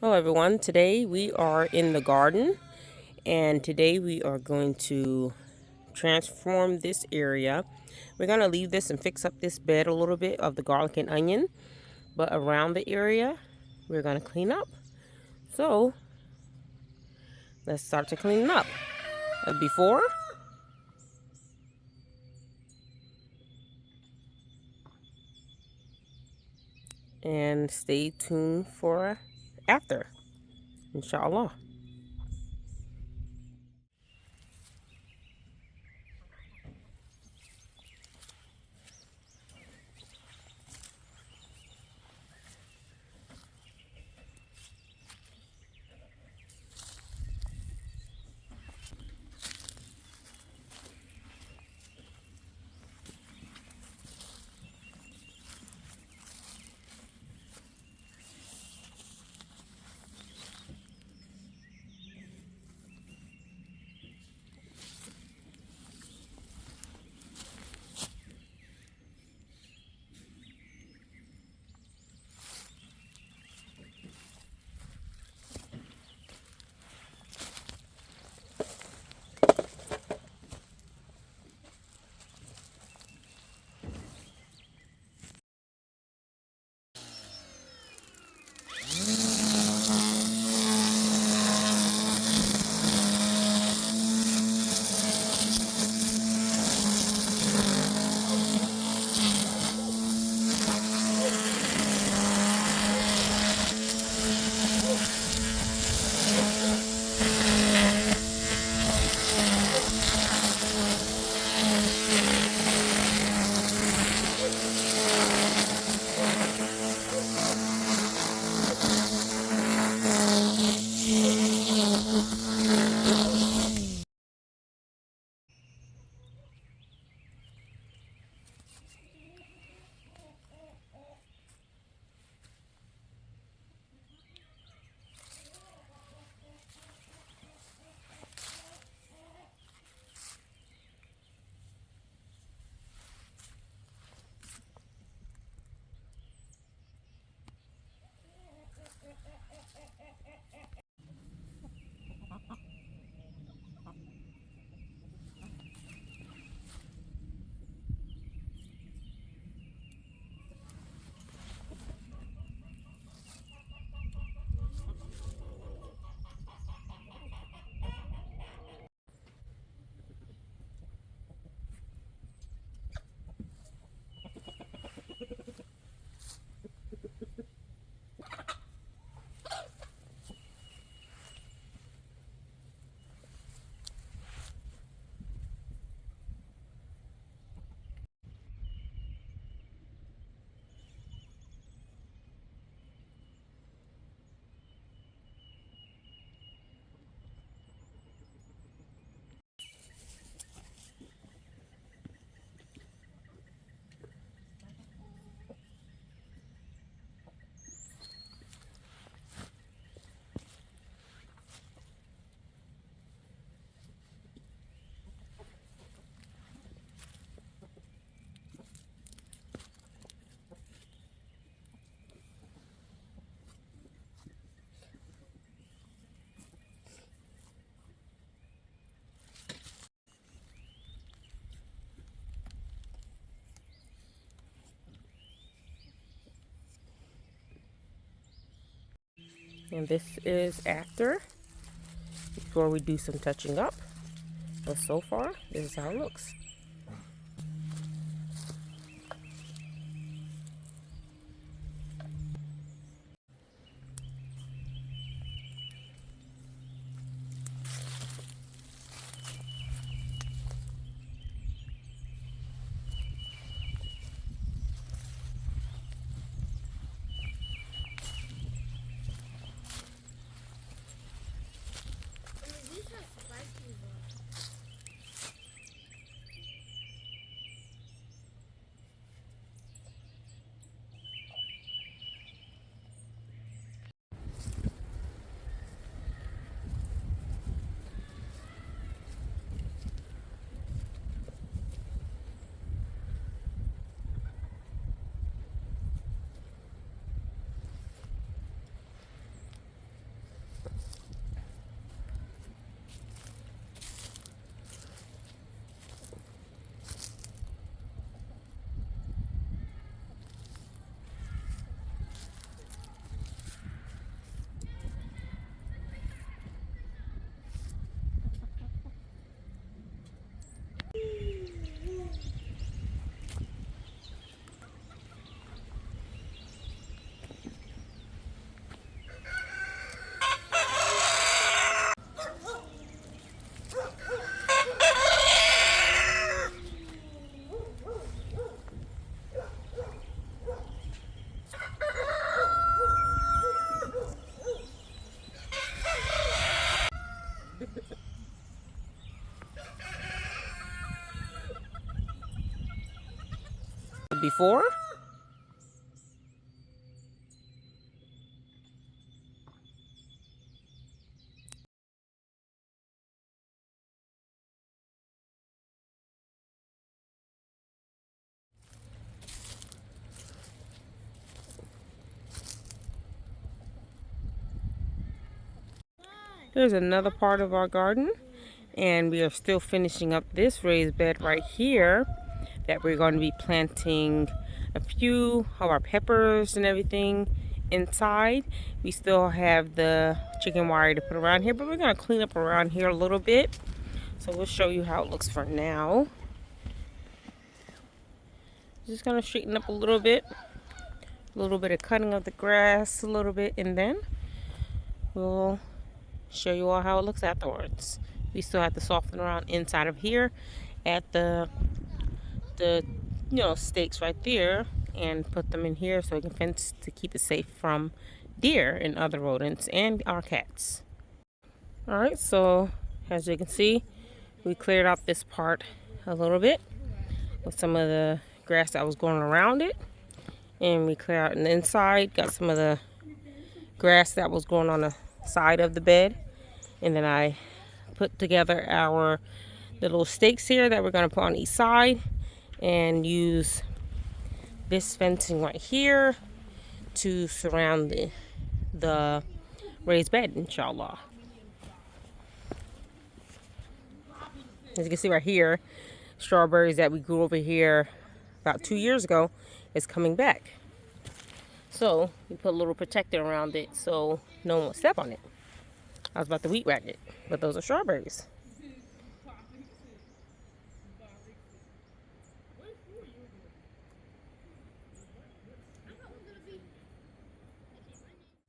Hello everyone, today we are in the garden and today we are going to transform this area. We're going to leave this and fix up this bed a little bit of the garlic and onion, but around the area we're going to clean up. So let's start to clean up. Before and stay tuned for after, inshallah. And this is after, before we do some touching up. But so far, this is how it looks. before. Here's another part of our garden, and we are still finishing up this raised bed right here that we're going to be planting a few of our peppers and everything inside. We still have the chicken wire to put around here, but we're going to clean up around here a little bit. So we'll show you how it looks for now. Just going to straighten up a little bit of cutting of the grass a little bit, and then we'll show you all how it looks afterwards. We still have to soften around inside of here at the stakes right there, and put them in here so we can fence to keep it safe from deer and other rodents and our cats. All right, so as you can see, we cleared out this part a little bit with some of the grass that was going around it, and we cleared out on the inside, got some of the grass that was growing on the side of the bed. And then I put together the little stakes here that we're going to put on each side, and use this fencing right here to surround the raised bed, inshallah. As you can see right here, strawberries that we grew over here about 2 years ago is coming back. So we put a little protector around it so no one will step on it. I was about to wheat whack it, but those are strawberries.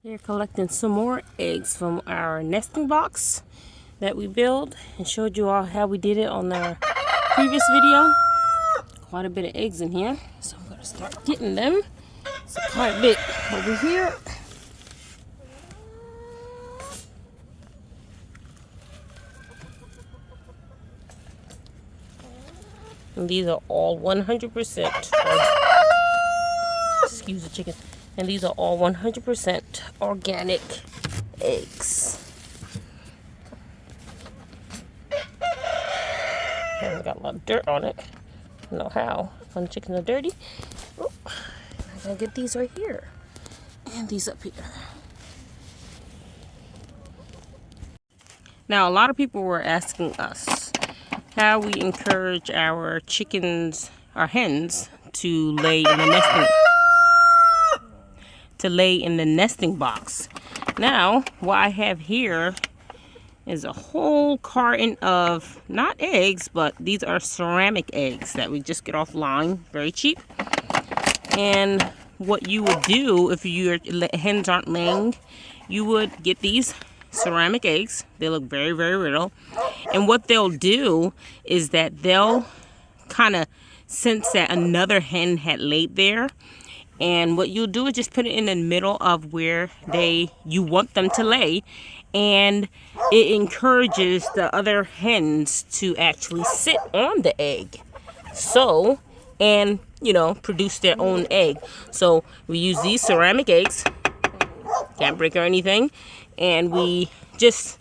Here collecting some more eggs from our nesting box that we built and showed you all how we did it on our previous video. Quite a bit of eggs in here, so I'm going to start getting them. So quite a bit over here. And these are all 100%. Excuse the chicken. And these are all 100% organic eggs. And got a lot of dirt on it. I don't know how. When chickens are dirty. Oh, I gotta get these right here. And these up here. Now, a lot of people were asking us how we encourage our chickens, our hens, to lay in the nesting box. Now, what I have here is a whole carton of not eggs, but these are ceramic eggs that we just get offline, very cheap. And what you would do if your hens aren't laying, you would get these ceramic eggs. They look very, very little. And what they'll do is that they'll kind of sense that another hen had laid there. And what you'll do is just put it in the middle of where you want them to lay. And it encourages the other hens to actually sit on the egg. So, and, produce their own egg. So we use these ceramic eggs. Can't break or anything. And we just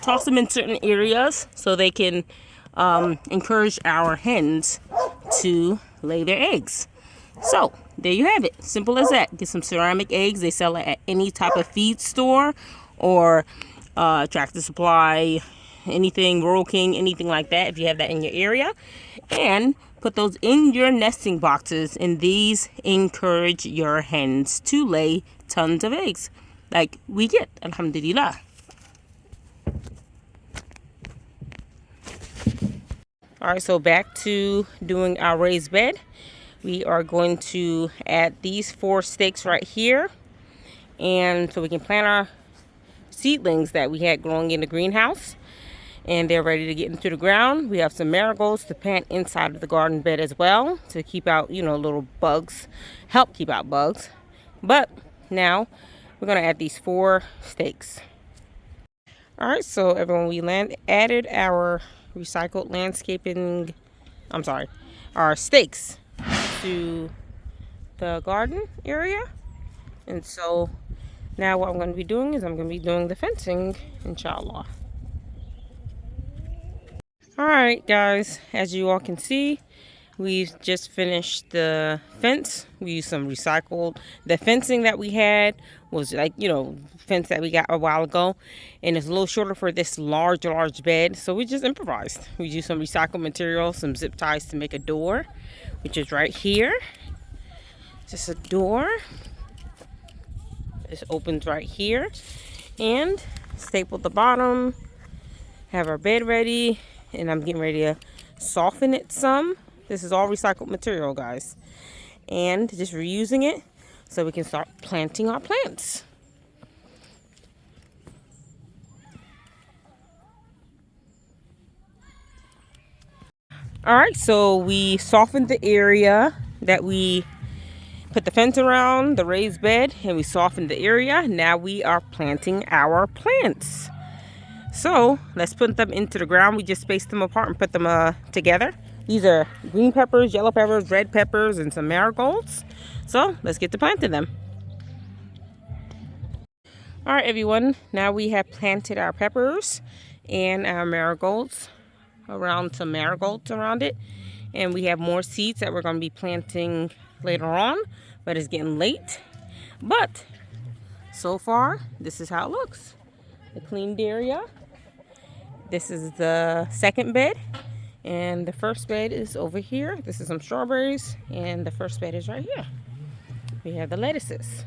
toss them in certain areas so they can encourage our hens to lay their eggs. So there you have it. Simple as that. Get some ceramic eggs. They sell it at any type of feed store or Tractor Supply, anything, Rural King, anything like that, if you have that in your area. And put those in your nesting boxes, and these encourage your hens to lay tons of eggs like we get, alhamdulillah. All right, so back to doing our raised bed. We are going to add these 4 stakes right here, and so we can plant our seedlings that we had growing in the greenhouse, and they're ready to get into the ground. We have some marigolds to plant inside of the garden bed as well to keep out, little bugs, help keep out bugs. But now we're going to add these 4 stakes. All right, so everyone, we added our recycled our stakes to the garden area. And so now what I'm going to be doing is I'm going to be doing the fencing, inshallah. Alright guys, as you all can see, we've just finished the fence. We used some recycled. The fencing that we had was like, fence that we got a while ago. And it's a little shorter for this large bed. So we just improvised. We used some recycled material, some zip ties to make a door, which is right here. Just a door. This opens right here. And stapled the bottom. Have our bed ready. And I'm getting ready to soften it some. This is all recycled material, guys. And just reusing it so we can start planting our plants. Alright, so we softened the area that we put the fence around, the raised bed, and we softened the area. Now we are planting our plants. So let's put them into the ground. We just spaced them apart and put them together. These are green peppers, yellow peppers, red peppers, and some marigolds. So let's get to planting them. All right, everyone. Now we have planted our peppers and our marigolds around, some marigolds around it. And we have more seeds that we're going to be planting later on. But it's getting late. But so far, this is how it looks. The cleaned area. This is the second bed, and the first bed is over here. This is some strawberries, and the first bed is right here. We have the lettuces.